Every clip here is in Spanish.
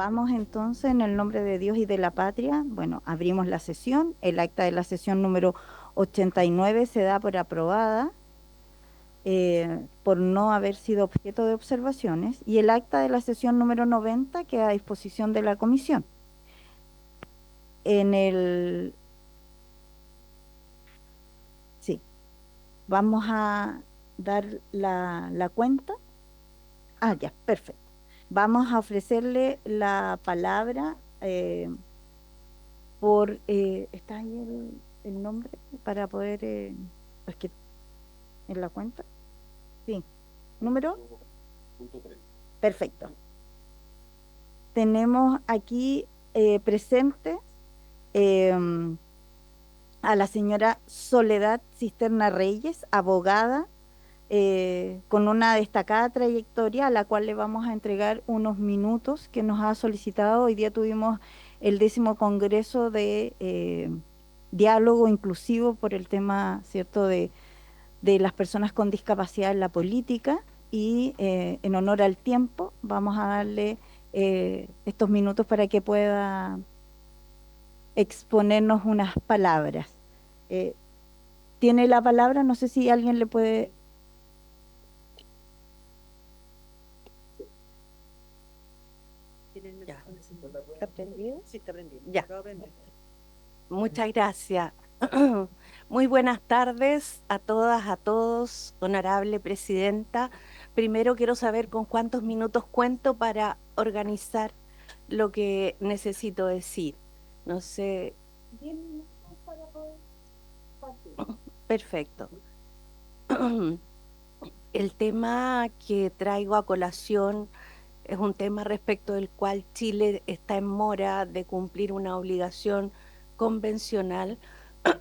Vamos entonces en el nombre de Dios y de la patria. Bueno, abrimos la sesión. El acta de la sesión número 89 se da por aprobada por no haber sido objeto de observaciones y el acta de la sesión número 90 queda a disposición de la comisión. En el... Sí, vamos a dar la cuenta. Ah, ya, perfecto. Vamos a ofrecerle la palabra ¿está ahí el nombre para poder, es que en la cuenta? Sí. ¿Número? Perfecto. Tenemos aquí presente em, a la señora Soledad Cisterna Reyes, abogada, con una destacada trayectoria a la cual le vamos a entregar unos minutos que nos ha solicitado. Hoy día tuvimos el 10º Congreso de Diálogo Inclusivo por el tema, ¿cierto?, de las personas con discapacidad en la política y en honor al tiempo vamos a darle estos minutos para que pueda exponernos unas palabras. Eh, Tiene la palabra, no sé si alguien le puede... Ya. ¿Está prendido? Sí, está prendido. Ya. Muchas gracias. Muy buenas tardes a todas, a todos, honorable presidenta. Primero quiero saber con cuántos minutos cuento para organizar lo que necesito decir. No sé. 10 minutos para poder partir. Perfecto. El tema que traigo a colación es un tema respecto del cual Chile está en mora de cumplir una obligación convencional.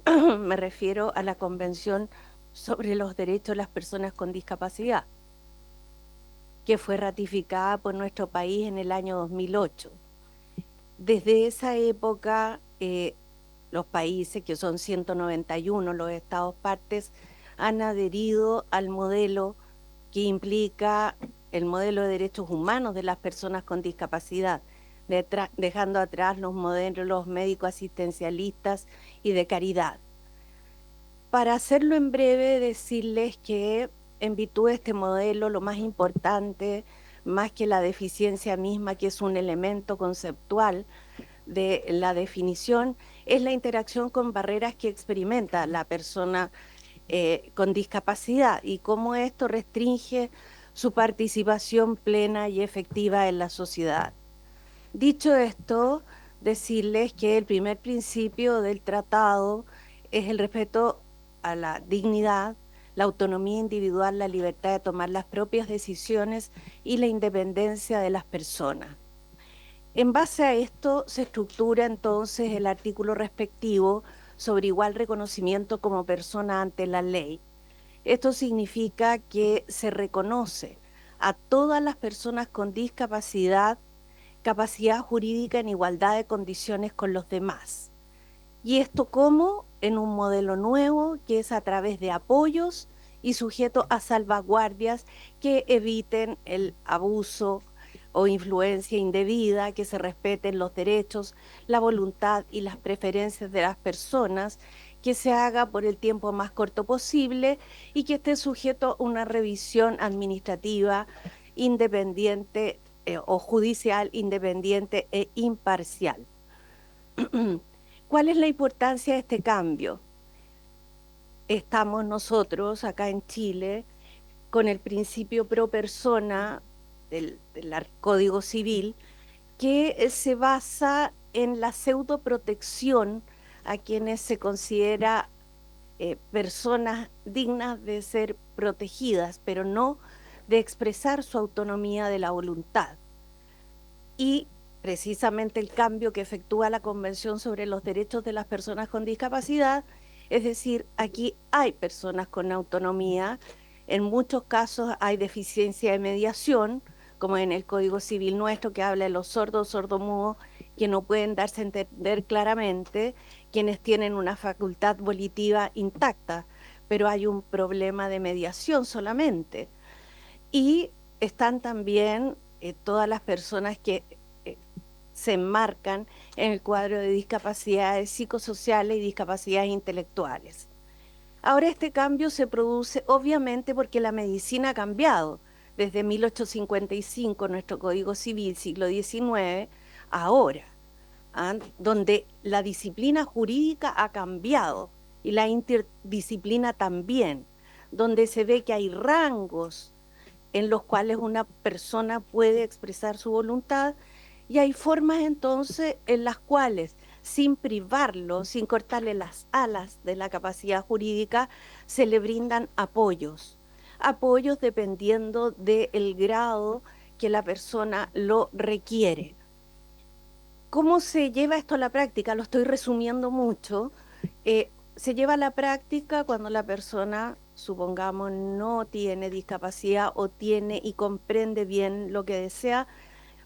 Me refiero a la Convención sobre los Derechos de las Personas con Discapacidad, que fue ratificada por nuestro país en el año 2008. Desde esa época, los países, que son 191, los estados partes, han adherido al modelo que implica el modelo de derechos humanos de las personas con discapacidad, dejando atrás los modelos médicos asistencialistas y de caridad. Para hacerlo en breve, decirles que en virtud de este modelo, lo más importante, más que la deficiencia misma, que es un elemento conceptual de la definición, es la interacción con barreras que experimenta la persona con discapacidad y cómo esto restringe su participación plena y efectiva en la sociedad. Dicho esto, decirles que el primer principio del tratado es el respeto a la dignidad, la autonomía individual, la libertad de tomar las propias decisiones y la independencia de las personas. En base a esto se estructura entonces el artículo respectivo sobre igual reconocimiento como persona ante la ley. Esto significa que se reconoce a todas las personas con discapacidad, capacidad jurídica en igualdad de condiciones con los demás. ¿Y esto cómo? En un modelo nuevo que es a través de apoyos y sujeto a salvaguardias que eviten el abuso o influencia indebida, que se respeten los derechos, la voluntad y las preferencias de las personas, que se haga por el tiempo más corto posible y que esté sujeto a una revisión administrativa independiente o judicial independiente e imparcial. ¿Cuál es la importancia de este cambio? Estamos nosotros acá en Chile con el principio pro persona del Código Civil, que se basa en la pseudoprotección a quienes se considera personas dignas de ser protegidas, pero no de expresar su autonomía de la voluntad. Y precisamente el cambio que efectúa la Convención sobre los Derechos de las Personas con Discapacidad, es decir, aquí hay personas con autonomía, en muchos casos hay deficiencia de mediación, como en el Código Civil nuestro que habla de los sordos, sordomudos, que no pueden darse a entender claramente, quienes tienen una facultad volitiva intacta, pero hay un problema de mediación solamente. Y están también todas las personas que se enmarcan en el cuadro de discapacidades psicosociales y discapacidades intelectuales. Ahora este cambio se produce obviamente porque la medicina ha cambiado. Desde 1855, nuestro Código Civil, siglo XIX, ahora, donde la disciplina jurídica ha cambiado y la interdisciplina también, donde se ve que hay rangos en los cuales una persona puede expresar su voluntad y hay formas entonces en las cuales, sin privarlo, sin cortarle las alas de la capacidad jurídica, se le brindan apoyos, apoyos dependiendo del grado que la persona lo requiere. ¿Cómo se lleva esto a la práctica? Lo estoy resumiendo mucho. Se lleva a la práctica cuando la persona, supongamos, no tiene discapacidad o tiene y comprende bien lo que desea,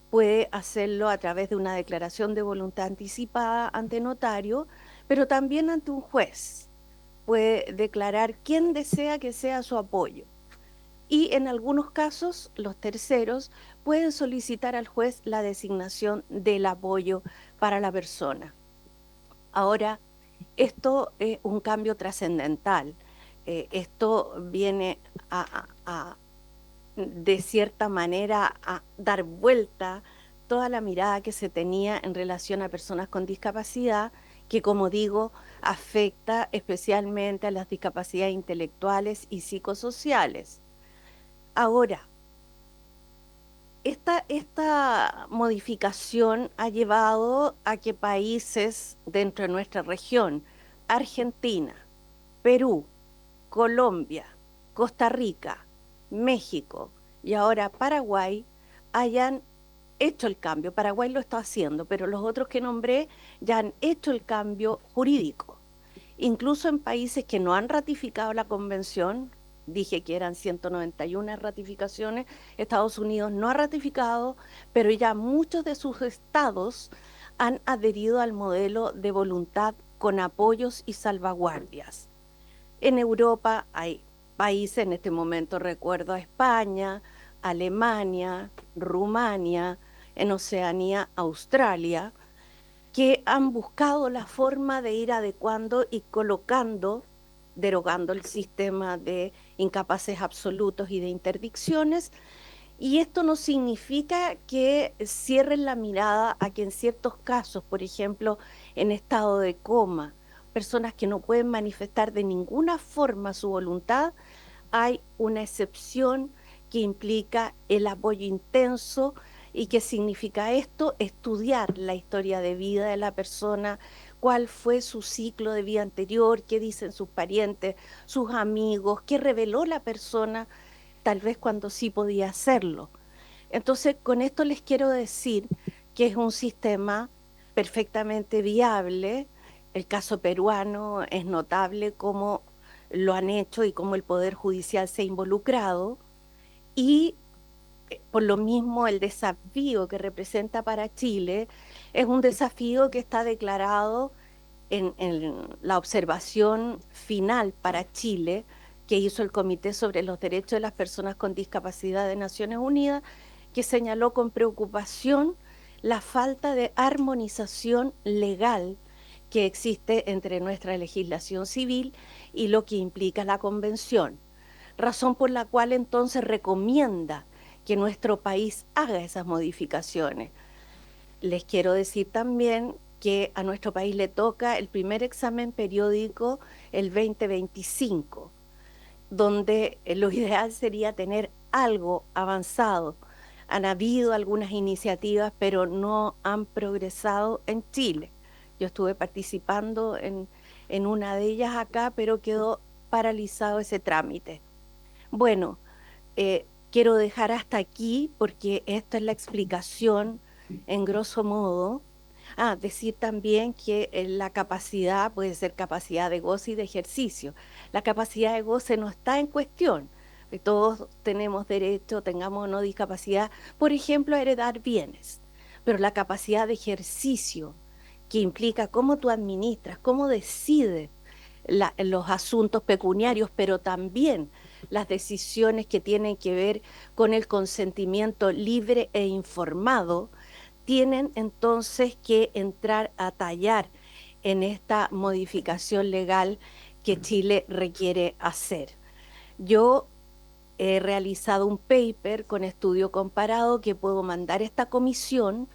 puede hacerlo a través de una declaración de voluntad anticipada ante notario, pero también ante un juez. Puede declarar quién desea que sea su apoyo. Y en algunos casos, los terceros pueden solicitar al juez la designación del apoyo para la persona. Ahora, esto es un cambio trascendental. Esto viene de cierta manera, a dar vuelta toda la mirada que se tenía en relación a personas con discapacidad, que como digo, afecta especialmente a las discapacidades intelectuales y psicosociales. Ahora, esta modificación ha llevado a que países dentro de nuestra región, Argentina, Perú, Colombia, Costa Rica, México y ahora Paraguay, hayan hecho el cambio. Paraguay lo está haciendo, pero los otros que nombré ya han hecho el cambio jurídico. Incluso en países que no han ratificado la convención, dije que eran 191 ratificaciones, Estados Unidos no ha ratificado, pero ya muchos de sus estados han adherido al modelo de voluntad con apoyos y salvaguardias. En Europa hay países, en este momento recuerdo a España, Alemania, Rumania, en Oceanía, Australia, que han buscado la forma de ir adecuando y colocando, derogando el sistema de incapaces absolutos y de interdicciones. Y esto no significa que cierren la mirada a que en ciertos casos, por ejemplo, en estado de coma, personas que no pueden manifestar de ninguna forma su voluntad, hay una excepción que implica el apoyo intenso. ¿Y qué significa esto? Estudiar la historia de vida de la persona, cuál fue su ciclo de vida anterior, qué dicen sus parientes, sus amigos, qué reveló la persona, tal vez cuando sí podía hacerlo. Entonces, con esto les quiero decir que es un sistema perfectamente viable. El caso peruano es notable cómo lo han hecho y cómo el Poder Judicial se ha involucrado. Y por lo mismo el desafío que representa para Chile es un desafío que está declarado en la observación final para Chile que hizo el Comité sobre los Derechos de las Personas con Discapacidad de Naciones Unidas, que señaló con preocupación la falta de armonización legal que existe entre nuestra legislación civil y lo que implica la convención, razón por la cual entonces recomienda que nuestro país haga esas modificaciones. Les quiero decir también que a nuestro país le toca el primer examen periódico el 2025, donde lo ideal sería tener algo avanzado. Han habido algunas iniciativas, pero no han progresado en Chile. Yo estuve participando en una de ellas acá, pero quedó paralizado ese trámite. Bueno, quiero dejar hasta aquí porque esta es la explicación en grosso modo. Decir también que la capacidad puede ser capacidad de goce y de ejercicio. La capacidad de goce no está en cuestión. Todos tenemos derecho, tengamos o no discapacidad, por ejemplo, a heredar bienes. Pero la capacidad de ejercicio, que implica cómo tú administras, cómo decides los asuntos pecuniarios, pero también las decisiones que tienen que ver con el consentimiento libre e informado, tienen entonces que entrar a tallar en esta modificación legal que Chile requiere hacer. Yo he realizado un paper con estudio comparado que puedo mandar a esta comisión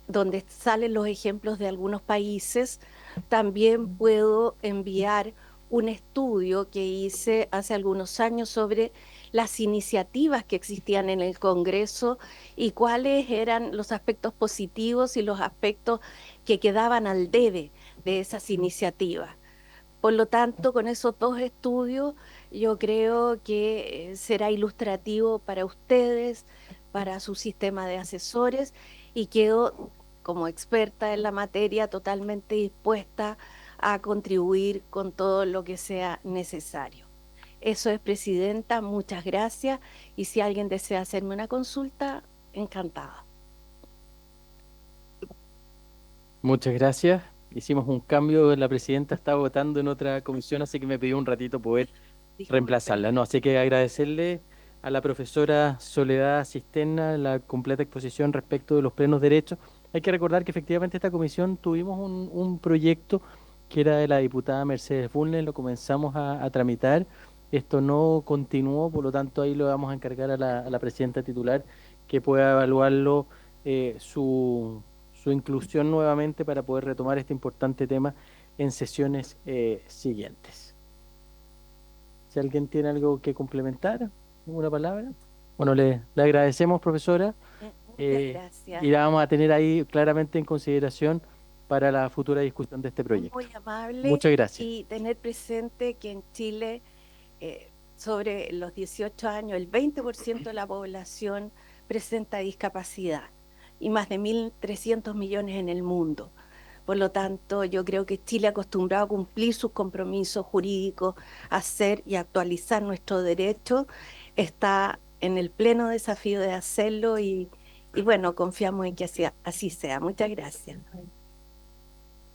donde salen los ejemplos de algunos países. También puedo enviar un estudio que hice hace algunos años sobre las iniciativas que existían en el Congreso y cuáles eran los aspectos positivos y los aspectos que quedaban al debe de esas iniciativas. Por lo tanto, con esos dos estudios, yo creo que será ilustrativo para ustedes, para su sistema de asesores, y quedo como experta en la materia totalmente dispuesta a contribuir con todo lo que sea necesario. Eso es, Presidenta, muchas gracias, y si alguien desea hacerme una consulta, encantada. Muchas gracias. Hicimos un cambio, la presidenta está votando en otra comisión, así que me pidió un ratito poder reemplazarla, Disculpen. ¿no? Así que agradecerle a la profesora Soledad Cisterna la completa exposición respecto de los plenos derechos. Hay que recordar que efectivamente esta comisión tuvimos un proyecto que era de la diputada Mercedes Bulnes, lo comenzamos a tramitar. Esto no continuó, por lo tanto ahí lo vamos a encargar a la presidenta titular que pueda evaluarlo, su inclusión nuevamente para poder retomar este importante tema en sesiones siguientes. Si alguien tiene algo que complementar, alguna palabra. Bueno, le agradecemos, profesora, Muchas gracias. y la vamos a tener ahí claramente en consideración para la futura discusión de este proyecto. Muy amable, Muchas gracias. y tener presente que en Chile, sobre los 18 años, el 20% de la población presenta discapacidad y más de 1.300 millones en el mundo. Por lo tanto, yo creo que Chile, acostumbrado a cumplir sus compromisos jurídicos, a hacer y actualizar nuestro derecho, está en el pleno desafío de hacerlo, y bueno, confiamos en que así sea. Muchas gracias.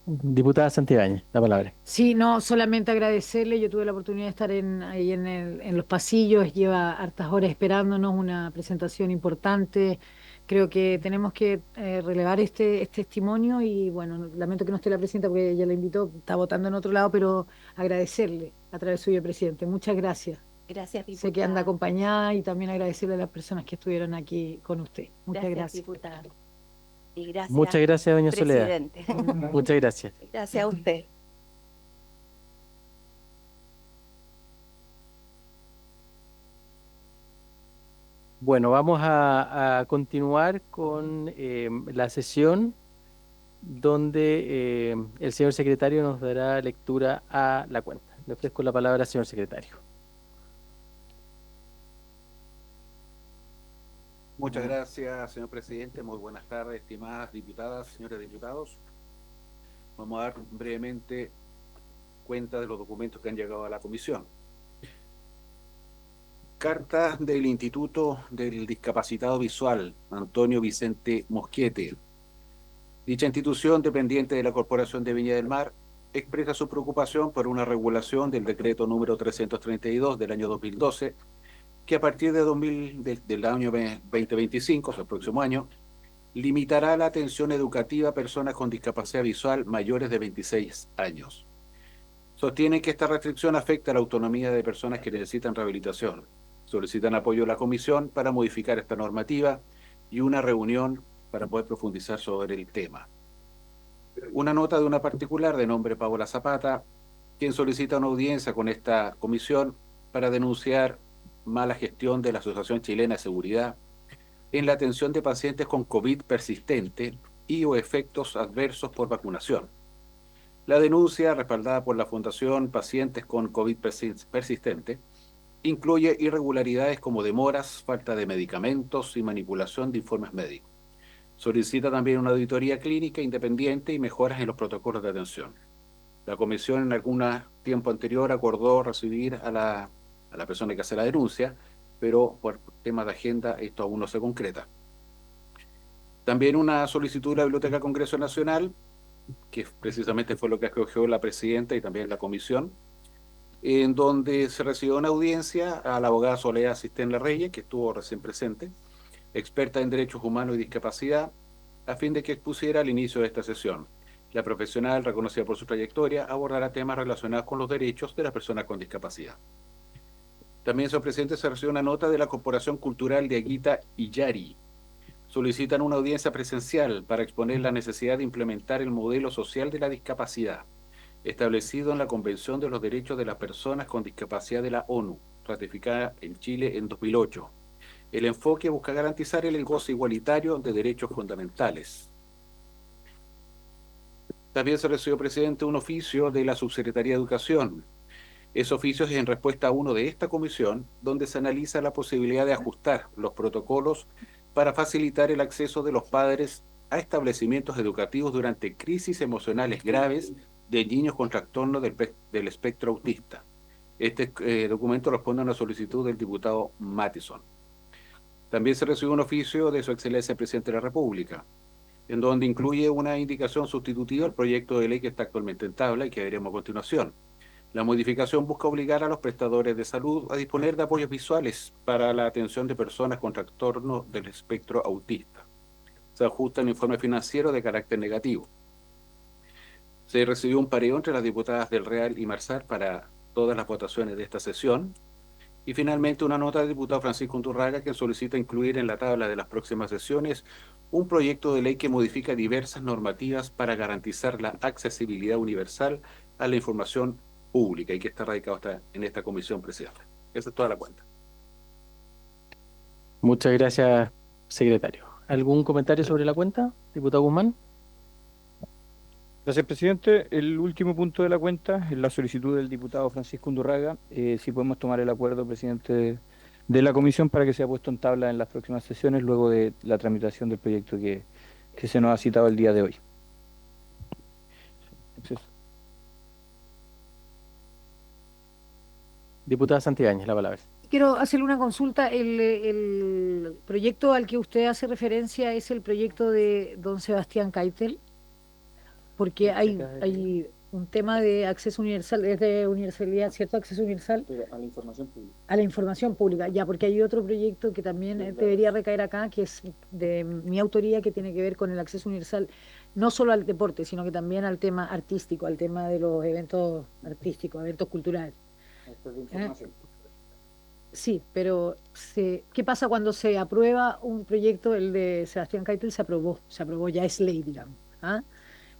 Diputada Santibáñez, la palabra. Sí, no, solamente agradecerle. Yo tuve la oportunidad de estar ahí en los pasillos, lleva hartas horas esperándonos, una presentación importante. Creo que tenemos que relevar este testimonio y bueno, lamento que no esté la presidenta porque ella la invitó, está votando en otro lado, pero agradecerle a través suyo, presidente. Muchas gracias. Gracias, Sé que anda diputada. acompañada y también agradecerle a las personas que estuvieron aquí con usted. Muchas Gracias, gracias. diputada. Y gracias, Muchas gracias, doña Soledad. presidente. Muchas gracias. Gracias a usted. Bueno, vamos a continuar con la sesión donde el señor secretario nos dará lectura a la cuenta. Le ofrezco la palabra, señor secretario. Muchas gracias, señor presidente. Muy buenas tardes, estimadas diputadas, señores diputados. Vamos a dar brevemente cuenta de los documentos que han llegado a la comisión. Carta del Instituto del Discapacitado Visual, Antonio Vicente Mosquete. Dicha institución, dependiente de la Corporación de Viña del Mar, expresa su preocupación por una regulación del decreto número 332 del año 2012, que a partir del año 2025, o sea, el próximo año, limitará la atención educativa a personas con discapacidad visual mayores de 26 años. Sostienen que esta restricción afecta a la autonomía de personas que necesitan rehabilitación. Solicitan apoyo a la comisión para modificar esta normativa y una reunión para poder profundizar sobre el tema. Una nota de una particular de nombre Paola Zapata, quien solicita una audiencia con esta comisión para denunciar mala gestión de la Asociación Chilena de Seguridad en la atención de pacientes con COVID persistente y o efectos adversos por vacunación. La denuncia, respaldada por la Fundación Pacientes con COVID Persistente, incluye irregularidades como demoras, falta de medicamentos y manipulación de informes médicos. Solicita también una auditoría clínica independiente y mejoras en los protocolos de atención. La comisión en algún tiempo anterior acordó recibir a la persona que hace la denuncia, pero por temas de agenda esto aún no se concreta. También una solicitud de la Biblioteca Congreso Nacional, que precisamente fue lo que escogió la presidenta y también la comisión, en donde se recibió una audiencia a la abogada Soledad Cisterna Reyes, que estuvo recién presente, experta en derechos humanos y discapacidad, a fin de que expusiera al inicio de esta sesión. La profesional, reconocida por su trayectoria, abordará temas relacionados con los derechos de las personas con discapacidad. También, señor presidente, se recibió una nota de la Corporación Cultural de Aguita Illari. Solicitan una audiencia presencial para exponer la necesidad de implementar el modelo social de la discapacidad, establecido en la Convención de los Derechos de las Personas con Discapacidad de la ONU, ratificada en Chile en 2008. El enfoque busca garantizar el goce igualitario de derechos fundamentales. También se recibió, presidente, un oficio de la Subsecretaría de Educación. Ese oficio es en respuesta a uno de esta comisión, donde se analiza la posibilidad de ajustar los protocolos para facilitar el acceso de los padres a establecimientos educativos durante crisis emocionales graves de niños con trastorno del espectro autista. Este documento responde a una solicitud del diputado Mattison. También se recibió un oficio de Su Excelencia el Presidente de la República, en donde incluye una indicación sustitutiva al proyecto de ley que está actualmente en tabla y que veremos a continuación. La modificación busca obligar a los prestadores de salud a disponer de apoyos visuales para la atención de personas con trastorno del espectro autista. Se ajusta un informe financiero de carácter negativo. Se recibió un pareo entre las diputadas del Real y Marsal para todas las votaciones de esta sesión. Y finalmente una nota del diputado Francisco Undurraga, que solicita incluir en la tabla de las próximas sesiones un proyecto de ley que modifica diversas normativas para garantizar la accesibilidad universal a la información pública y que está radicado en esta comisión, presidente. Esa es toda la cuenta. Muchas gracias, secretario. ¿Algún comentario sobre la cuenta, diputado Guzmán? Gracias, presidente. El último punto de la cuenta es la solicitud del diputado Francisco Undurraga. Si podemos tomar el acuerdo, presidente, de la comisión para que sea puesto en tabla en las próximas sesiones, luego de la tramitación del proyecto que se nos ha citado el día de hoy. Entonces, Diputada Santibáñez, la palabra. Quiero hacerle una consulta. El proyecto al que usted hace referencia es el proyecto de don Sebastián Keitel, porque hay un tema de acceso universal, es de universalidad, ¿cierto? Acceso universal a la información pública. a la información pública, ya, porque hay otro proyecto que también debería recaer acá, que es de mi autoría, que tiene que ver con el acceso universal, no solo al deporte, sino que también al tema artístico, al tema de los eventos artísticos, eventos culturales. Sí, pero ¿qué pasa cuando se aprueba un proyecto? El de Sebastián Keitel se aprobó, ya es ley, digamos. ¿Ah?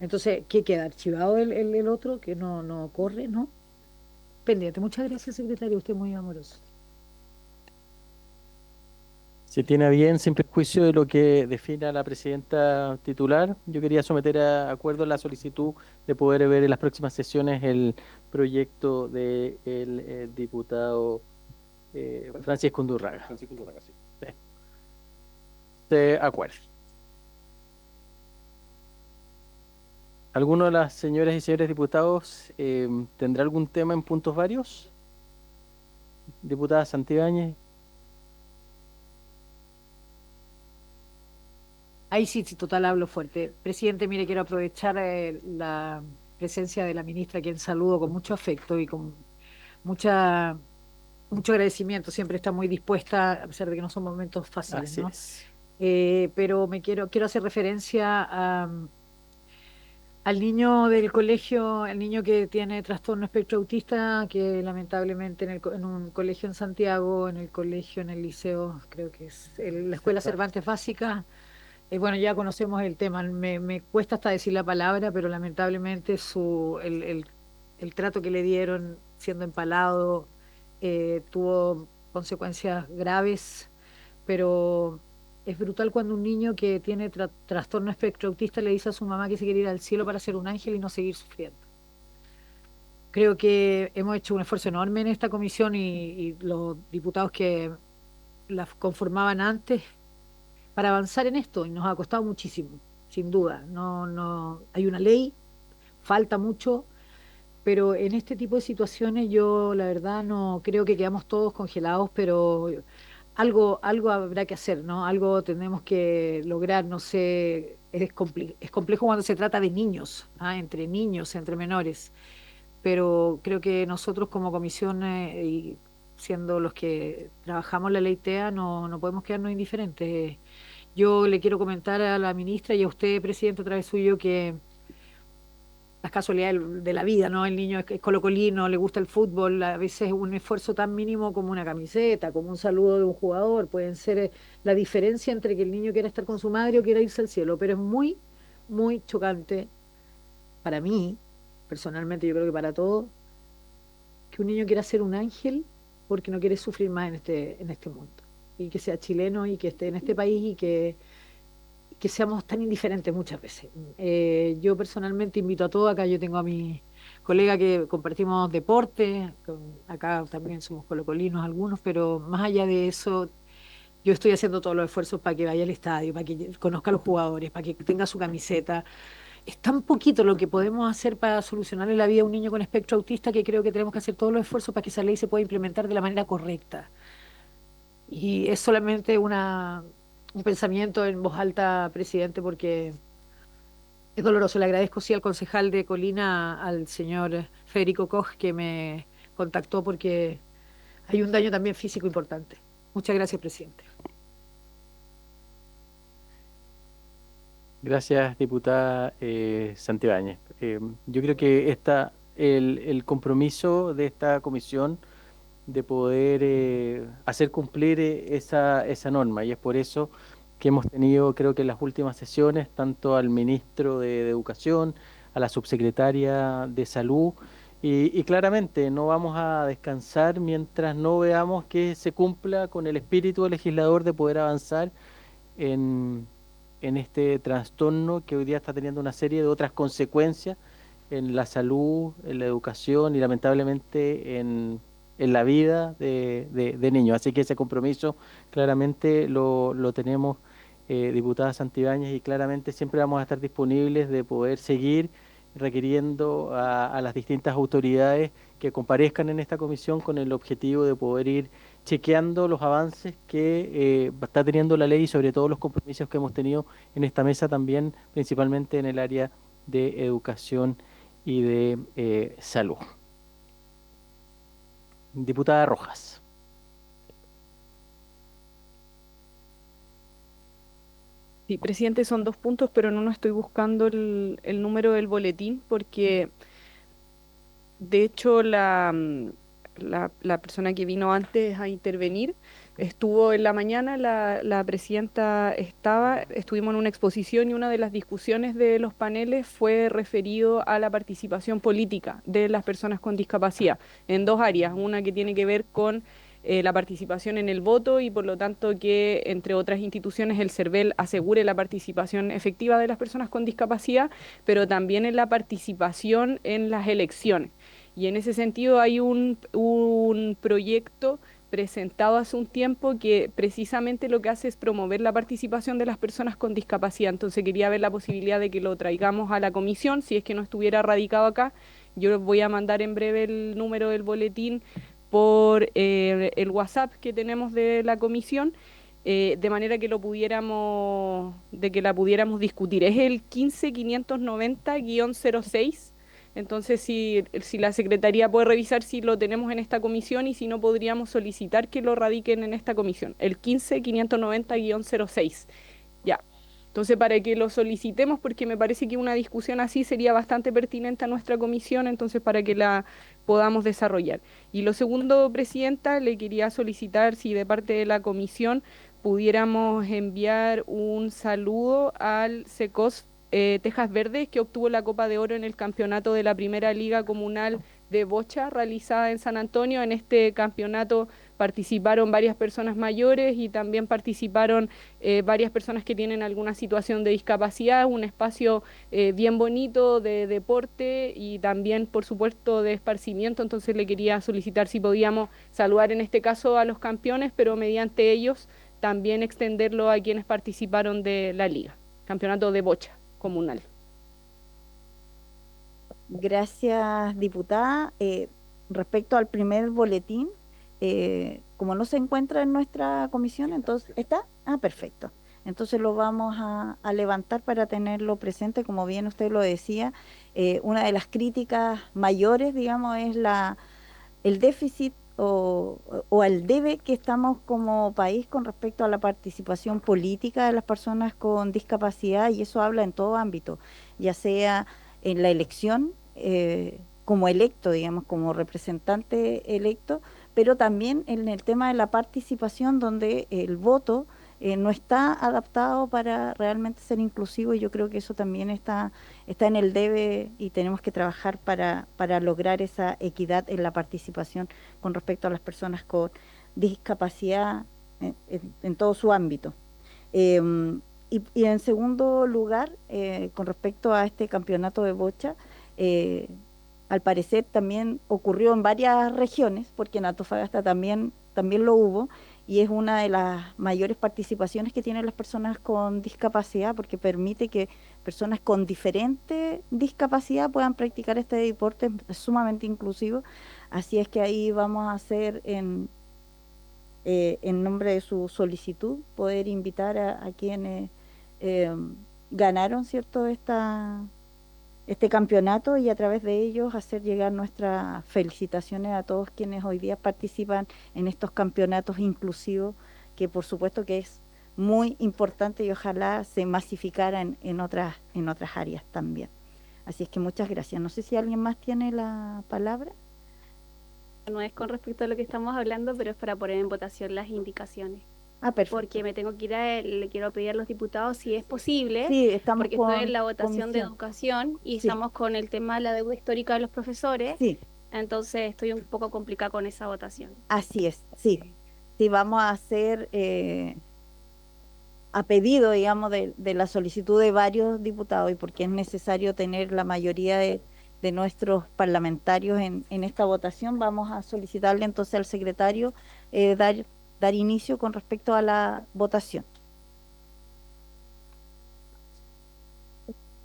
Entonces, ¿qué queda? ¿Archivado el otro que no corre, no? Pendiente. Muchas gracias, secretario, usted es muy amoroso. Se tiene a bien, sin perjuicio de lo que defina la presidenta titular, yo quería someter a acuerdo la solicitud de poder ver en las próximas sesiones el proyecto del diputado Francisco Undurraga. Francisco Undurraga, sí. Sí. Se acuerda. ¿Alguno de las señoras y señores diputados tendrá algún tema en puntos varios? Diputada Santibáñez. Ahí sí, total, hablo fuerte. Presidente, mire, quiero aprovechar la presencia de la ministra, a quien saludo con mucho afecto y con mucho agradecimiento. Siempre está muy dispuesta, a pesar de que no son momentos fáciles, Así ¿no? es. Pero quiero hacer referencia al niño del colegio, el niño que tiene trastorno espectro autista, que lamentablemente en un colegio en Santiago, en el liceo, creo que es la Escuela Cervantes Básica. Bueno, ya conocemos el tema, me cuesta hasta decir la palabra, pero lamentablemente el trato que le dieron siendo empalado tuvo consecuencias graves, pero es brutal cuando un niño que tiene trastorno espectro autista le dice a su mamá que se quiere ir al cielo para ser un ángel y no seguir sufriendo. Creo que hemos hecho un esfuerzo enorme en esta comisión y los diputados que la conformaban antes para avanzar en esto, y nos ha costado muchísimo, sin duda. No, hay una ley, falta mucho, pero en este tipo de situaciones yo la verdad no creo que quedamos todos congelados, pero algo habrá que hacer, ¿no? Algo tenemos que lograr, no sé, es complejo cuando se trata de niños, entre niños, entre menores, pero creo que nosotros como comisión y siendo los que trabajamos la ley TEA no podemos quedarnos indiferentes. Yo le quiero comentar a la ministra y a usted, presidente, a través suyo, que las casualidades de la vida, ¿no? El niño es colocolino, le gusta el fútbol, a veces un esfuerzo tan mínimo como una camiseta, como un saludo de un jugador, pueden ser la diferencia entre que el niño quiera estar con su madre o quiera irse al cielo, pero es muy, muy chocante para mí, personalmente, yo creo que para todos, que un niño quiera ser un ángel porque no quiere sufrir más en este mundo, y que sea chileno y que esté en este país y que seamos tan indiferentes muchas veces. Yo personalmente invito a todos, acá yo tengo a mi colega que compartimos deporte, acá también somos colocolinos algunos, pero más allá de eso, yo estoy haciendo todos los esfuerzos para que vaya al estadio, para que conozca a los jugadores, para que tenga su camiseta. Es tan poquito lo que podemos hacer para solucionarle la vida a un niño con espectro autista, que creo que tenemos que hacer todos los esfuerzos para que esa ley se pueda implementar de la manera correcta. Y es solamente un pensamiento en voz alta, presidente, porque es doloroso. Le agradezco, sí, al concejal de Colina, al señor Federico Koch, que me contactó, porque hay un daño también físico importante. Muchas gracias, presidente. Gracias, diputada Santibáñez. Yo creo que el compromiso de esta comisión de poder hacer cumplir esa norma, y es por eso que hemos tenido, creo que en las últimas sesiones, tanto al ministro de Educación, a la subsecretaria de Salud, y claramente no vamos a descansar mientras no veamos que se cumpla con el espíritu del legislador de poder avanzar en, en este trastorno que hoy día está teniendo una serie de otras consecuencias en la salud, en la educación y lamentablemente en la vida de niños. Así que ese compromiso claramente lo tenemos, diputada Santibáñez, y claramente siempre vamos a estar disponibles de poder seguir requiriendo a las distintas autoridades que comparezcan en esta comisión con el objetivo de poder ir chequeando los avances que está teniendo la ley y sobre todo los compromisos que hemos tenido en esta mesa también, principalmente en el área de educación y de salud. Diputada Rojas. Sí, presidente, son 2 puntos, pero en uno estoy buscando el número del boletín porque de hecho la persona que vino antes a intervenir estuvo en la mañana, la presidenta estuvimos en una exposición y una de las discusiones de los paneles fue referido a la participación política de las personas con discapacidad en 2 áreas, una que tiene que ver con la participación en el voto y por lo tanto que, entre otras instituciones, el CERVEL asegure la participación efectiva de las personas con discapacidad, pero también en la participación en las elecciones. Y en ese sentido hay un proyecto presentado hace un tiempo que precisamente lo que hace es promover la participación de las personas con discapacidad. Entonces quería ver la posibilidad de que lo traigamos a la comisión, si es que no estuviera radicado acá. Yo voy a mandar en breve el número del boletín por el WhatsApp que tenemos de la comisión, de manera que la pudiéramos discutir. Es el 15590-06. Entonces, si la Secretaría puede revisar si lo tenemos en esta comisión y si no, podríamos solicitar que lo radiquen en esta comisión. El 15590-06. Ya. Entonces, para que lo solicitemos, porque me parece que una discusión así sería bastante pertinente a nuestra comisión, entonces para que la podamos desarrollar. Y lo segundo, presidenta, le quería solicitar si de parte de la comisión pudiéramos enviar un saludo al SECOS Tejas Verdes, que obtuvo la Copa de Oro en el campeonato de la Primera Liga Comunal de Bocha, realizada en San Antonio. En este campeonato participaron varias personas mayores y también participaron varias personas que tienen alguna situación de discapacidad, un espacio bien bonito de deporte y también, por supuesto, de esparcimiento. Entonces le quería solicitar si podíamos saludar en este caso a los campeones, pero mediante ellos también extenderlo a quienes participaron de la liga, campeonato de bocha comunal. Gracias, diputada. Respecto al primer boletín, como no se encuentra en nuestra comisión, entonces, ¿está? Ah, perfecto. Entonces lo vamos a levantar para tenerlo presente. Como bien usted lo decía, una de las críticas mayores, digamos, es el déficit o al debe que estamos como país con respecto a la participación política de las personas con discapacidad, y eso habla en todo ámbito, ya sea en la elección, como electo, digamos, como representante electo, pero también en el tema de la participación, donde el voto no está adaptado para realmente ser inclusivo, y yo creo que eso también está en el debe, y tenemos que trabajar para lograr esa equidad en la participación con respecto a las personas con discapacidad en todo su ámbito. Y en segundo lugar, con respecto a este campeonato de bocha, eh, al parecer también ocurrió en varias regiones, porque en Antofagasta también lo hubo, y es una de las mayores participaciones que tienen las personas con discapacidad, porque permite que personas con diferente discapacidad puedan practicar este deporte, es sumamente inclusivo. Así es que ahí vamos a hacer en nombre de su solicitud, poder invitar a quienes eh, ganaron, ¿cierto?, este campeonato, y a través de ellos hacer llegar nuestras felicitaciones a todos quienes hoy día participan en estos campeonatos inclusivos, que por supuesto que es muy importante y ojalá se masificara en otras áreas también. Así es que muchas gracias. No sé si alguien más tiene la palabra. No es con respecto a lo que estamos hablando, pero es para poner en votación las indicaciones. Perfecto. Porque me tengo que ir le quiero pedir a los diputados si es posible, Sí, estamos porque estoy en la con votación de comisión. educación y Sí. estamos con el tema de la deuda histórica de los profesores, Sí, entonces estoy un poco complicada con esa votación. así es, sí. Sí, vamos a hacer a pedido, digamos, de la solicitud de varios diputados, y porque es necesario tener la mayoría de nuestros parlamentarios en esta votación, vamos a solicitarle entonces al secretario dar inicio con respecto a la votación.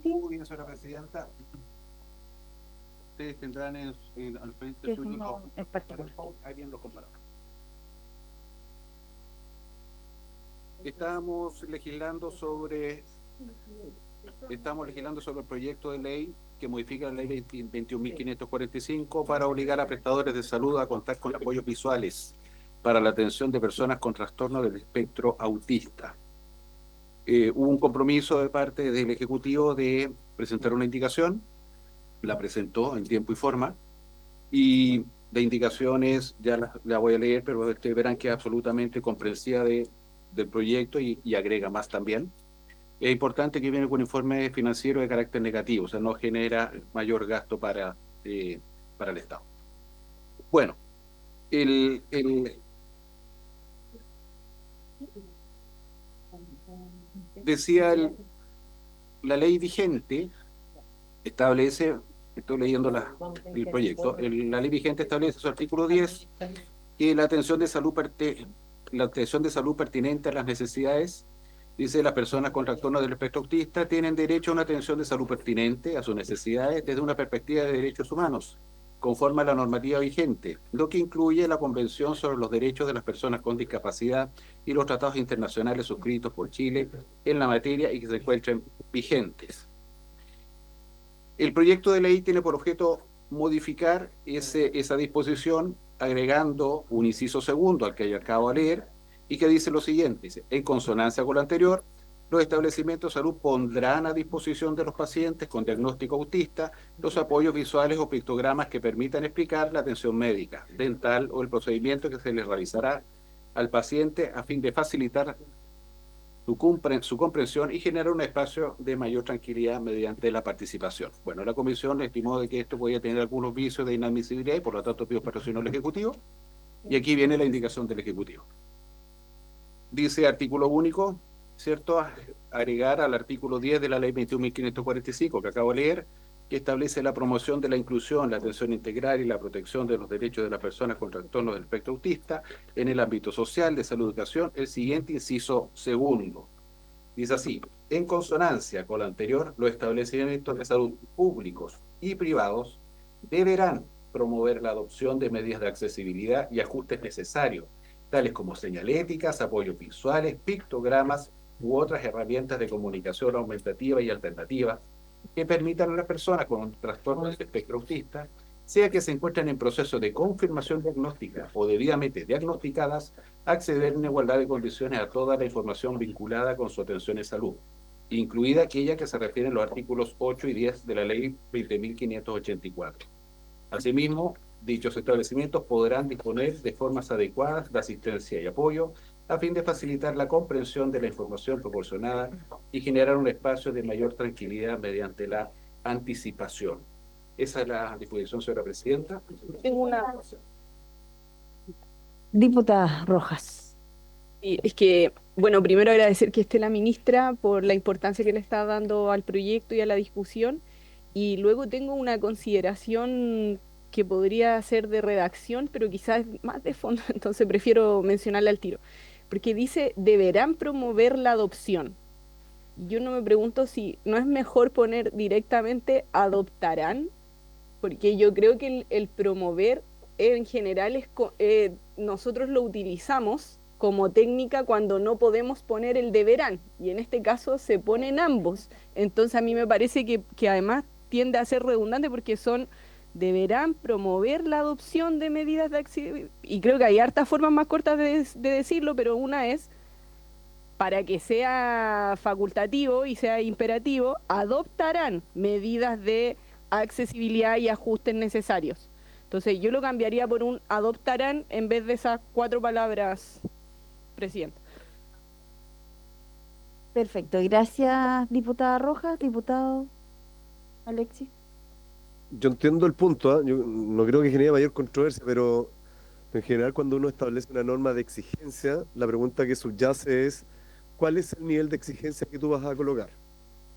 Muy bien, señora presidenta. Ustedes tendrán al frente Que es suyo uno en particular. ahí bien lo comparamos. Estamos legislando sobre el proyecto de ley que modifica la ley 21.545 para obligar a prestadores de salud a contar con apoyos visuales para la atención de personas con trastorno del espectro autista. Hubo un compromiso de parte del Ejecutivo de presentar una indicación, la presentó en tiempo y forma, y de indicaciones ya la voy a leer, pero ustedes verán que es absolutamente comprensiva del proyecto y agrega más también. Es importante que viene con un informe financiero de carácter negativo, o sea, no genera mayor gasto para el Estado. Bueno, decía la ley vigente establece, estoy leyendo el proyecto, la ley vigente establece en su artículo 10 que la atención de salud pertinente a las necesidades, dice, las personas con trastorno del espectro autista tienen derecho a una atención de salud pertinente a sus necesidades desde una perspectiva de derechos humanos, conforme a la normativa vigente, lo que incluye la Convención sobre los Derechos de las Personas con Discapacidad y los tratados internacionales suscritos por Chile en la materia y que se encuentren vigentes. El proyecto de ley tiene por objeto modificar esa disposición agregando un inciso segundo al que yo acabo de leer y que dice lo siguiente, dice, en consonancia con lo anterior, los establecimientos de salud pondrán a disposición de los pacientes con diagnóstico autista los apoyos visuales o pictogramas que permitan explicar la atención médica, dental o el procedimiento que se les realizará al paciente a fin de facilitar su comprensión y generar un espacio de mayor tranquilidad mediante la participación. Bueno, la comisión estimó de que esto podía tener algunos vicios de inadmisibilidad y por lo tanto pidió patrocinio al Ejecutivo, y aquí viene la indicación del Ejecutivo. Dice artículo único, ¿cierto? Agregar al artículo 10 de la ley 21.545 que acabo de leer, que establece la promoción de la inclusión, la atención integral y la protección de los derechos de las personas con trastornos del espectro autista en el ámbito social, de salud y educación, el siguiente inciso segundo. Dice así, en consonancia con lo anterior, los establecimientos de salud públicos y privados deberán promover la adopción de medidas de accesibilidad y ajustes necesarios, tales como señaléticas, apoyos visuales, pictogramas u otras herramientas de comunicación aumentativa y alternativa que permitan a las personas con un trastorno del espectro autista sea que se encuentran en proceso de confirmación diagnóstica o debidamente diagnosticadas, acceder en igualdad de condiciones a toda la información vinculada con su atención en salud, incluida aquella que se refiere a los artículos 8 y 10 de la Ley 20.584. Asimismo, dichos establecimientos podrán disponer de formas adecuadas de asistencia y apoyo a fin de facilitar la comprensión de la información proporcionada y generar un espacio de mayor tranquilidad mediante la anticipación. Esa es la disposición, señora presidenta. Tengo una... Diputada Rojas. Y es que, bueno, primero agradecer que esté la ministra por la importancia que le está dando al proyecto y a la discusión. Y luego tengo una consideración que podría ser de redacción, pero quizás más de fondo, entonces prefiero mencionarla al tiro. Porque dice, deberán promover la adopción. Yo no me pregunto si no es mejor poner directamente adoptarán, porque yo creo que el promover en general nosotros lo utilizamos como técnica cuando no podemos poner el deberán, y en este caso se ponen ambos. Entonces a mí me parece que además tiende a ser redundante porque deberán promover la adopción de medidas de accesibilidad, y creo que hay hartas formas más cortas de decirlo, pero una es, para que sea facultativo y sea imperativo, adoptarán medidas de accesibilidad y ajustes necesarios. Entonces yo lo cambiaría por un adoptarán en vez de esas 4 palabras, presidenta. Perfecto, gracias, diputada Rojas. Diputado Alexis. Yo entiendo el punto, ¿ah? Yo no creo que genere mayor controversia, pero en general cuando uno establece una norma de exigencia, la pregunta que subyace es ¿cuál es el nivel de exigencia que tú vas a colocar?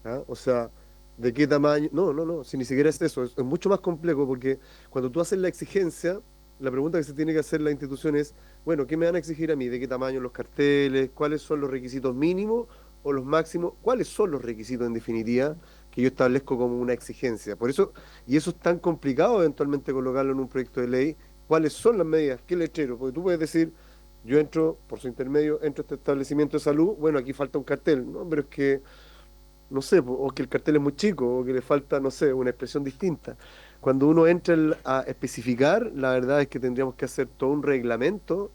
¿Ah? O sea, ¿de qué tamaño? No, si ni siquiera es eso, es mucho más complejo porque cuando tú haces la exigencia, la pregunta que se tiene que hacer la institución es, bueno, ¿qué me van a exigir a mí? ¿De qué tamaño los carteles? ¿Cuáles son los requisitos mínimos o los máximos? ¿Cuáles son los requisitos en definitiva que yo establezco como una exigencia? Por eso, y eso es tan complicado eventualmente colocarlo en un proyecto de ley, ¿cuáles son las medidas? ¿Qué letrero? Porque tú puedes decir, yo entro, por su intermedio, entro a este establecimiento de salud, bueno, aquí falta un cartel, ¿no? Pero es que, no sé, o que el cartel es muy chico, o que le falta, no sé, una expresión distinta. Cuando uno entra a especificar, la verdad es que tendríamos que hacer todo un reglamento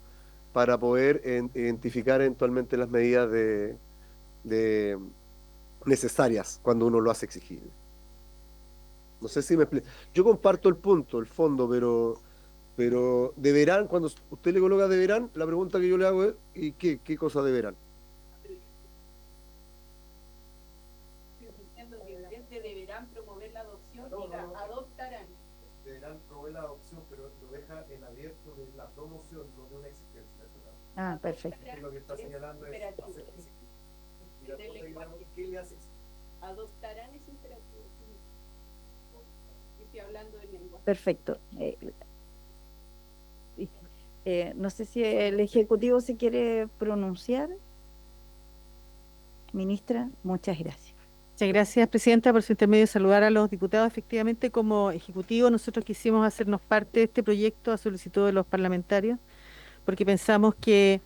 para poder identificar eventualmente las medidas de necesarias cuando uno lo hace exigible. No sé si me explico. Yo comparto el punto, el fondo, pero deberán, cuando usted le coloca deberán, la pregunta que yo le hago es, ¿y qué cosa deberán? Deberán promover la adopción, adoptarán. Deberán promover la adopción, pero lo deja en abierto de la promoción, no de una exigencia. Perfecto. Lo que está señalando es hacer ¿qué le haces? Adoptarán es imperativo. Estoy hablando del lenguaje. Perfecto. No sé si el Ejecutivo se quiere pronunciar. Ministra, muchas gracias. Muchas gracias, Presidenta, por su intermedio saludar a los diputados. Efectivamente, como Ejecutivo, nosotros quisimos hacernos parte de este proyecto a solicitud de los parlamentarios, porque pensamos que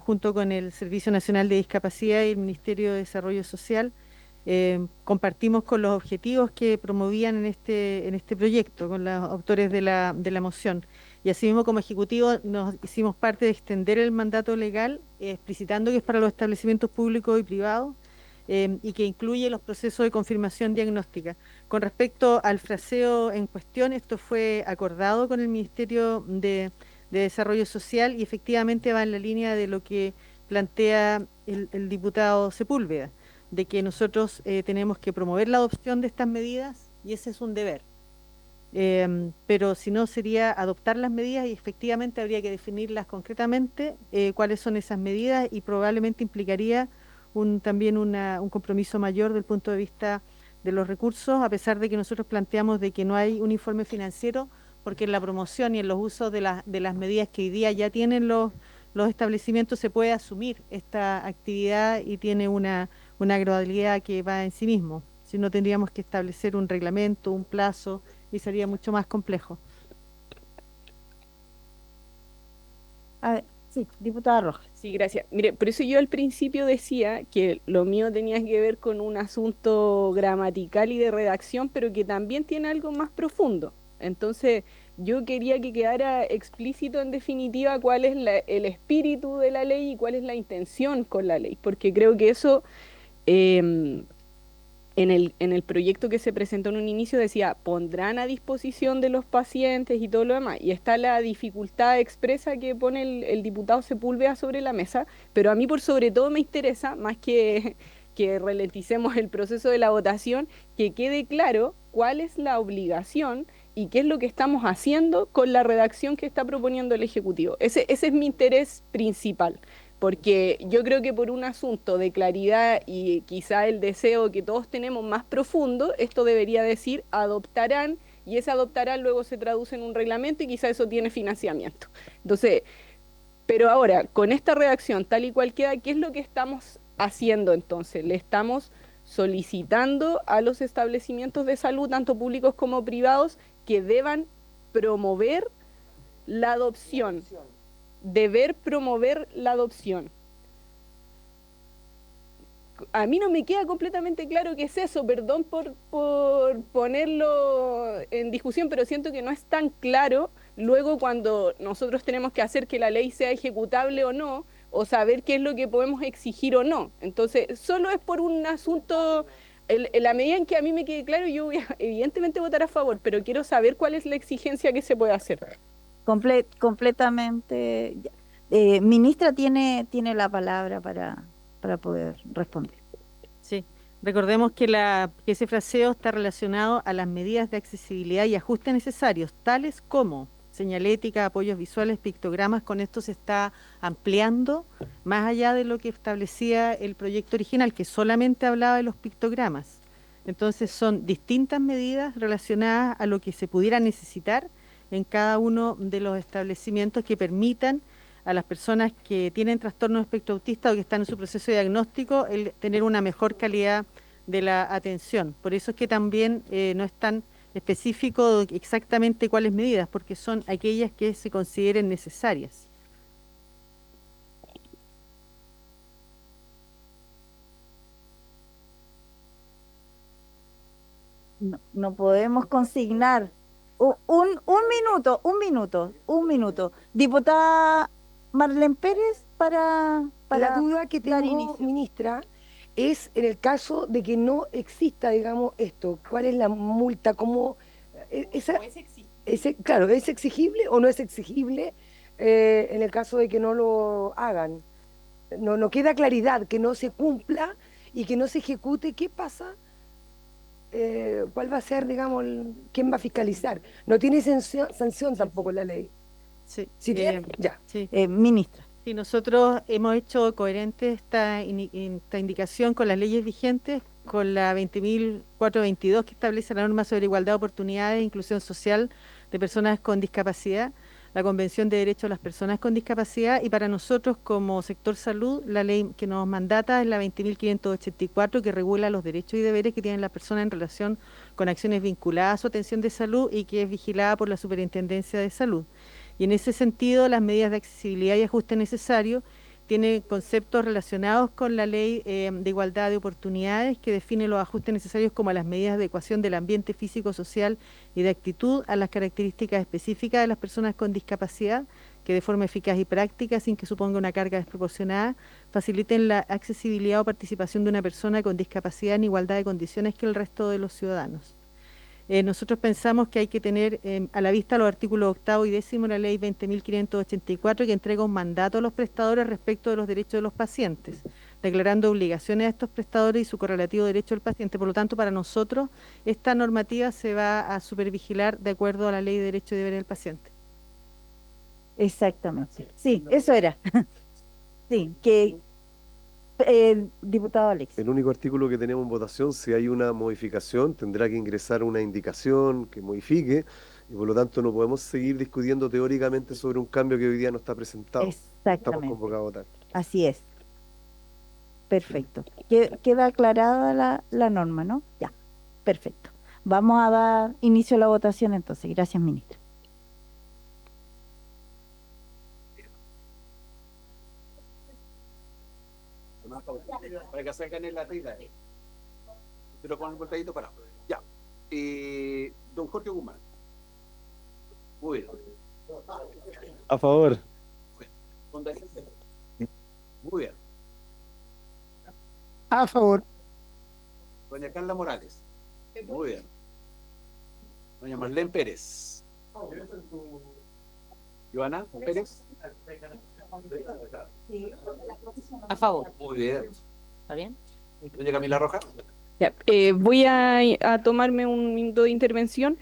junto con el Servicio Nacional de Discapacidad y el Ministerio de Desarrollo Social, compartimos con los objetivos que promovían en este proyecto, con los autores de la moción. Y asimismo, como Ejecutivo, nos hicimos parte de extender el mandato legal, explicitando que es para los establecimientos públicos y privados, y que incluye los procesos de confirmación diagnóstica. Con respecto al fraseo en cuestión, esto fue acordado con el Ministerio de Desarrollo Social y efectivamente va en la línea de lo que plantea el diputado Sepúlveda, de que nosotros tenemos que promover la adopción de estas medidas y ese es un deber. Pero si no sería adoptar las medidas y efectivamente habría que definirlas concretamente, cuáles son esas medidas y probablemente implicaría también un compromiso mayor del punto de vista de los recursos, a pesar de que nosotros planteamos de que no hay un informe financiero, porque en la promoción y en los usos de las medidas que hoy día ya tienen los establecimientos se puede asumir esta actividad y tiene una gradualidad que va en sí mismo. Si no, tendríamos que establecer un reglamento, un plazo, y sería mucho más complejo. Sí, diputada Rojas. Sí, gracias. Mire, por eso yo al principio decía que lo mío tenía que ver con un asunto gramatical y de redacción, pero que también tiene algo más profundo. Entonces, yo quería que quedara explícito en definitiva cuál es el espíritu de la ley y cuál es la intención con la ley, porque creo que eso em, en el proyecto que se presentó en un inicio decía, pondrán a disposición de los pacientes y todo lo demás, y está la dificultad expresa que pone el diputado Sepúlveda sobre la mesa, pero a mí por sobre todo me interesa, más que ralenticemos el proceso de la votación, que quede claro cuál es la obligación y qué es lo que estamos haciendo con la redacción que está proponiendo el Ejecutivo. Ese es mi interés principal, porque yo creo que por un asunto de claridad y quizá el deseo que todos tenemos más profundo, esto debería decir adoptarán, y ese adoptarán luego se traduce en un reglamento y quizá eso tiene financiamiento. Entonces, pero ahora, con esta redacción tal y cual queda, ¿qué es lo que estamos haciendo entonces? Le estamos solicitando a los establecimientos de salud, tanto públicos como privados, que deban promover la adopción, deber promover la adopción. A mí no me queda completamente claro qué es eso, perdón por ponerlo en discusión, pero siento que no es tan claro luego cuando nosotros tenemos que hacer que la ley sea ejecutable o no, o saber qué es lo que podemos exigir o no. Entonces, solo es por un asunto, en la medida en que a mí me quede claro, yo voy a evidentemente votar a favor, pero quiero saber cuál es la exigencia que se puede hacer. Completamente. Ministra tiene la palabra para poder responder. Sí, recordemos que ese fraseo está relacionado a las medidas de accesibilidad y ajuste necesarios, tales como señalética, apoyos visuales, pictogramas. Con esto se está ampliando más allá de lo que establecía el proyecto original, que solamente hablaba de los pictogramas. Entonces son distintas medidas relacionadas a lo que se pudiera necesitar en cada uno de los establecimientos que permitan a las personas que tienen trastorno de espectro autista o que están en su proceso de diagnóstico el tener una mejor calidad de la atención. Por eso es que también no es tan específico exactamente cuáles medidas, porque son aquellas que se consideren necesarias. No podemos consignar. Un minuto. Diputada Marlene Pérez para La duda que dar tengo, inicio. ministra, es en el caso de que no exista, digamos, esto. ¿Cuál es la multa? ¿Cómo, claro, ¿es exigible o no es exigible en el caso de que no lo hagan? No queda claridad, que no se cumpla y que no se ejecute. ¿Qué pasa? ¿Cuál va a ser, digamos, quién va a fiscalizar? No tiene sanción tampoco la ley. Sí, ¿Sí tiene? Ya. sí. Ministra. Sí, nosotros hemos hecho coherente esta indicación con las leyes vigentes, con la 20.422 que establece la norma sobre igualdad de oportunidades e inclusión social de personas con discapacidad, la Convención de Derechos de las Personas con Discapacidad, y para nosotros como sector salud, la ley que nos mandata es la 20.584, que regula los derechos y deberes que tienen las personas en relación con acciones vinculadas a su atención de salud y que es vigilada por la Superintendencia de Salud. Y en ese sentido, las medidas de accesibilidad y ajuste necesario tienen conceptos relacionados con la ley de igualdad de oportunidades, que define los ajustes necesarios como las medidas de adecuación del ambiente físico, social y de actitud a las características específicas de las personas con discapacidad, que de forma eficaz y práctica, sin que suponga una carga desproporcionada, faciliten la accesibilidad o participación de una persona con discapacidad en igualdad de condiciones que el resto de los ciudadanos. Nosotros pensamos que hay que tener a la vista los artículos 8 y 10 de la ley 20.584, que entrega un mandato a los prestadores respecto de los derechos de los pacientes, declarando obligaciones a estos prestadores y su correlativo derecho del paciente. Por lo tanto, para nosotros, esta normativa se va a supervigilar de acuerdo a la ley de derecho y deber del paciente. Exactamente. Sí, eso era. Sí, que diputado Alex. El único artículo que tenemos en votación, si hay una modificación, tendrá que ingresar una indicación que modifique, y por lo tanto no podemos seguir discutiendo teóricamente sobre un cambio que hoy día no está presentado. Estamos Exactamente. convocados a votar. Así es. Perfecto. Queda aclarada la norma, ¿no? Ya. Perfecto. Vamos a dar inicio a la votación entonces. Gracias, ministra. Para que salgan en la regla. Pero con el voltadito parado. Ya. Don Jorge Guzmán. Muy bien. A favor. Muy bien. A favor. Doña Carla Morales. Muy bien. Doña Marlene Pérez. Joana Pérez. A favor. Muy bien. ¿Está bien? Doña Camila Rojas. Ya, voy a tomarme un minuto de intervención.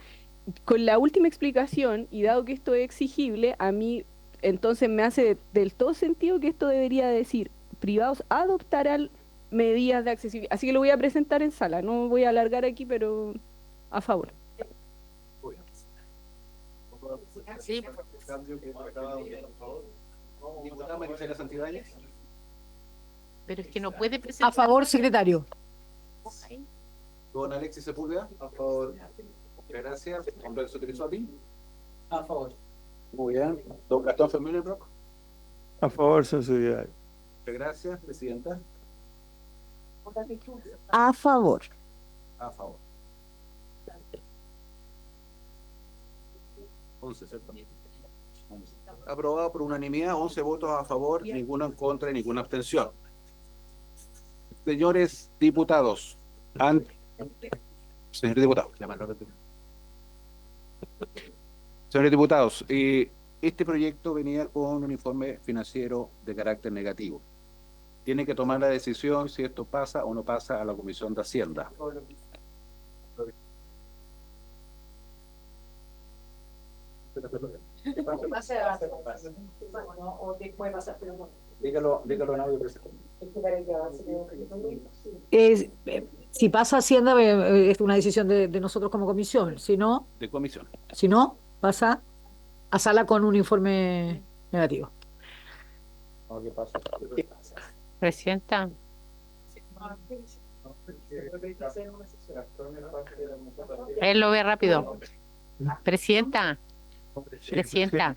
Con la última explicación, y dado que esto es exigible, a mí entonces me hace del todo sentido que esto debería decir, privados adoptarán medidas de accesibilidad. Así que lo voy a presentar en sala, no voy a alargar aquí, pero a favor. Sí. Diputada Marisela Santibáñez. Pero es que no puede presentar. A favor, secretario. Don Alexis Sepúlveda. A favor. Muchas gracias. Don Lorenzo Trizoti. A favor. Muy bien. Don Gastón Fermín-Brock. A favor, señor secretario. Muchas gracias, presidenta. A favor. A favor. 11, ¿cierto? 11. Aprobado por unanimidad, 11 votos a favor, ninguno en contra y ninguna abstención. Señores diputados, señores diputados, señores diputados, este proyecto venía con un informe financiero de carácter negativo. Tiene que tomar la decisión si esto pasa o no pasa a la Comisión de Hacienda. Dígalo en audio, presidente. Si pasa Hacienda, es una decisión de nosotros como comisión. Si no, De comisión. pasa a sala con un informe negativo. ¿Qué pasa? Presidenta. Él lo ve rápido. Presidenta. Presidenta.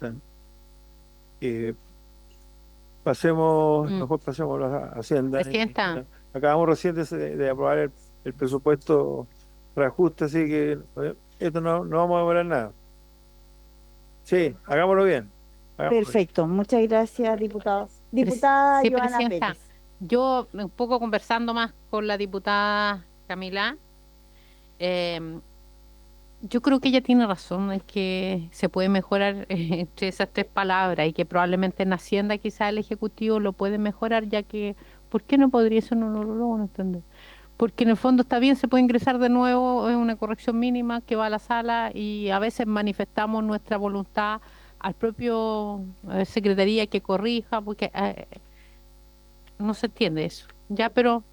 Mejor pasemos a la Hacienda. Presidenta. Acabamos recién de aprobar el presupuesto reajuste, así que esto no vamos a demorar nada. Sí, hagámoslo bien. Perfecto, muchas gracias, diputados. Diputada Sí, Joana presidenta. Pérez. Yo, un poco conversando más con la diputada Camila, yo creo que ella tiene razón, es que se puede mejorar entre esas tres palabras y que probablemente en Hacienda quizá el Ejecutivo lo puede mejorar, ya que, ¿por qué no podría? Eso no lo logro entender. Porque en el fondo está bien, se puede ingresar de nuevo, es una corrección mínima que va a la sala y a veces manifestamos nuestra voluntad al propio Secretaría que corrija, porque no se entiende eso. Ya, pero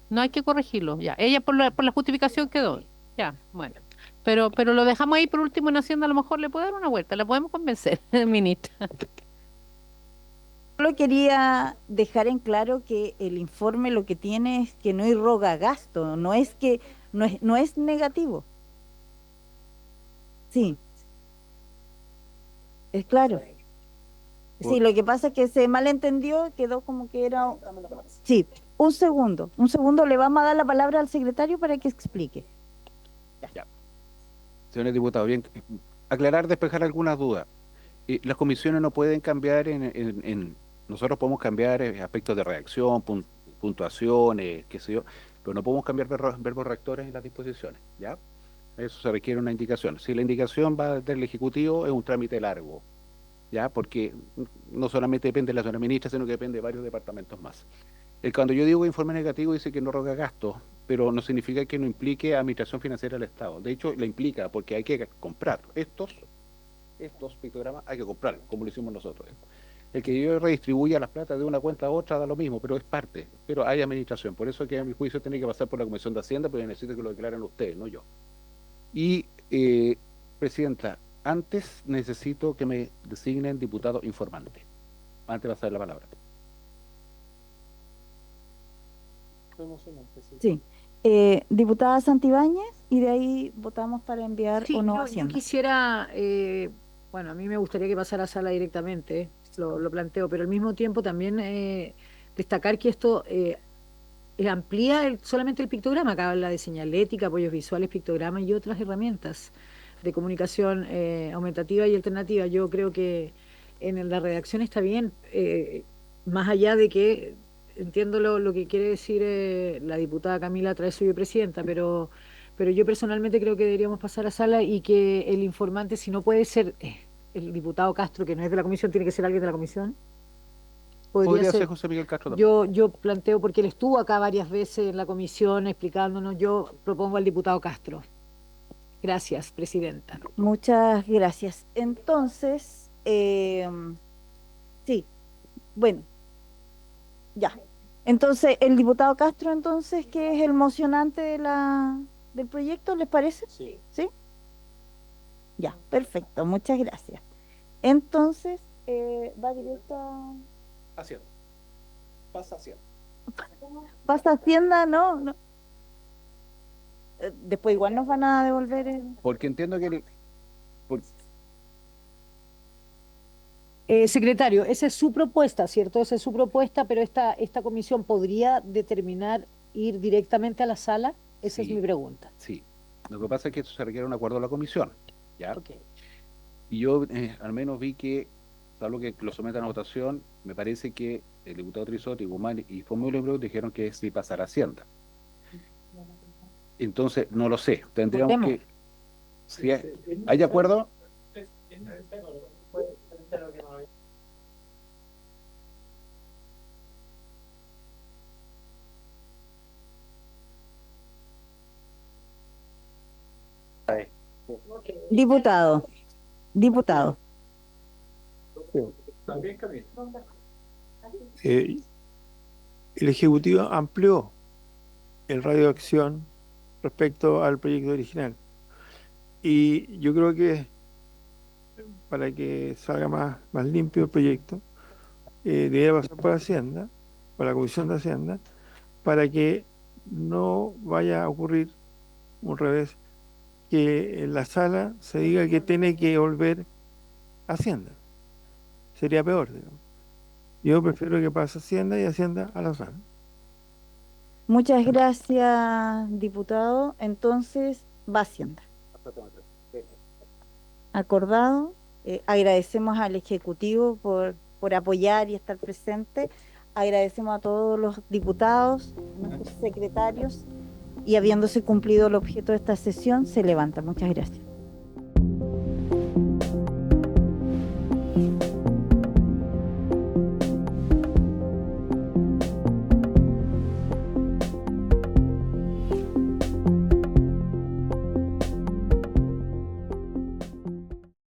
no hay que corregirlo, ya. Ella por la justificación quedó, ya, bueno. Pero lo dejamos ahí por último en Hacienda, a lo mejor le puede dar una vuelta, la podemos convencer, ministra. Solo quería dejar en claro que el informe lo que tiene es que no irroga gasto, no es negativo. Sí. Es claro. Sí, lo que pasa es que se malentendió, quedó como que era... Sí, un segundo, le vamos a dar la palabra al secretario para que explique. Ya. Señores diputados, bien, aclarar, despejar algunas dudas. Las comisiones no pueden cambiar nosotros podemos cambiar aspectos de redacción, puntuaciones, qué sé yo, pero no podemos cambiar verbos rectores en las disposiciones, ¿ya? Eso se requiere una indicación. Si la indicación va del Ejecutivo, es un trámite largo, ¿ya? Porque no solamente depende de la señora ministra, sino que depende de varios departamentos más. Cuando yo digo informe negativo, dice que no roga gastos, pero no significa que no implique administración financiera del Estado. De hecho, la implica porque hay que comprar estos pictogramas, hay que comprarlos, como lo hicimos nosotros. El que yo redistribuya las plata de una cuenta a otra da lo mismo, pero es parte, pero hay administración. Por eso es que a mi juicio tiene que pasar por la Comisión de Hacienda, pero necesito que lo declaren ustedes, no yo. Y, Presidenta, antes necesito que me designen diputado informante, antes de pasar la palabra. Sí. Diputada Santibáñez, y de ahí votamos para enviar Sí, o no a yo Hacienda. quisiera, bueno, a mí me gustaría que pasara a sala directamente, lo planteo, pero al mismo tiempo también destacar que esto amplía solamente el pictograma, acá habla de señalética, apoyos visuales, pictogramas y otras herramientas. de comunicación aumentativa y alternativa. Yo creo que la redacción está bien, más allá de que entiendo lo que quiere decir la diputada Camila Traeso, vicepresidenta, pero yo personalmente creo que deberíamos pasar a sala y que el informante, si no puede ser el diputado Castro, que no es de la comisión, tiene que ser alguien de la comisión. Podría ser José Miguel Castro también. Yo planteo, porque él estuvo acá varias veces en la comisión explicándonos, yo propongo al diputado Castro. Gracias, presidenta. Muchas gracias. Entonces, sí, bueno, ya. Entonces, el diputado Castro, entonces, que es el mocionante del proyecto, ¿les parece? Sí. ¿Sí? Ya, perfecto, muchas gracias. Entonces, va directo a... Hacienda. Pasa Hacienda. ¿Pasa Hacienda? No. Después igual nos van a devolver Porque entiendo que secretario, esa es su propuesta, ¿cierto? Esa es su propuesta, pero esta comisión podría determinar ir directamente a la sala. Esa es mi pregunta. Sí. Lo que pasa es que esto se requiere un acuerdo de la comisión, ¿ya? Okay. Y yo al menos vi que, salvo que lo sometan a votación, me parece que el diputado Trisotti, Guzmán y Fomulio dijeron que sí pasará a Hacienda. Entonces, no lo sé. Tendríamos Votemos. que... Si hay acuerdo... diputado. El Ejecutivo amplió el radio de acción respecto al proyecto original. Y yo creo que para que salga más limpio el proyecto, debería pasar por Hacienda, por la Comisión de Hacienda, para que no vaya a ocurrir un revés, que en la sala se diga que tiene que volver a Hacienda. Sería peor, digamos. Yo prefiero que pase Hacienda y Hacienda a la sala. Muchas gracias, diputado. Entonces, va Hacienda. Acordado. Agradecemos al Ejecutivo por apoyar y estar presente. Agradecemos a todos los diputados, nuestros secretarios, y habiéndose cumplido el objeto de esta sesión, se levanta. Muchas gracias.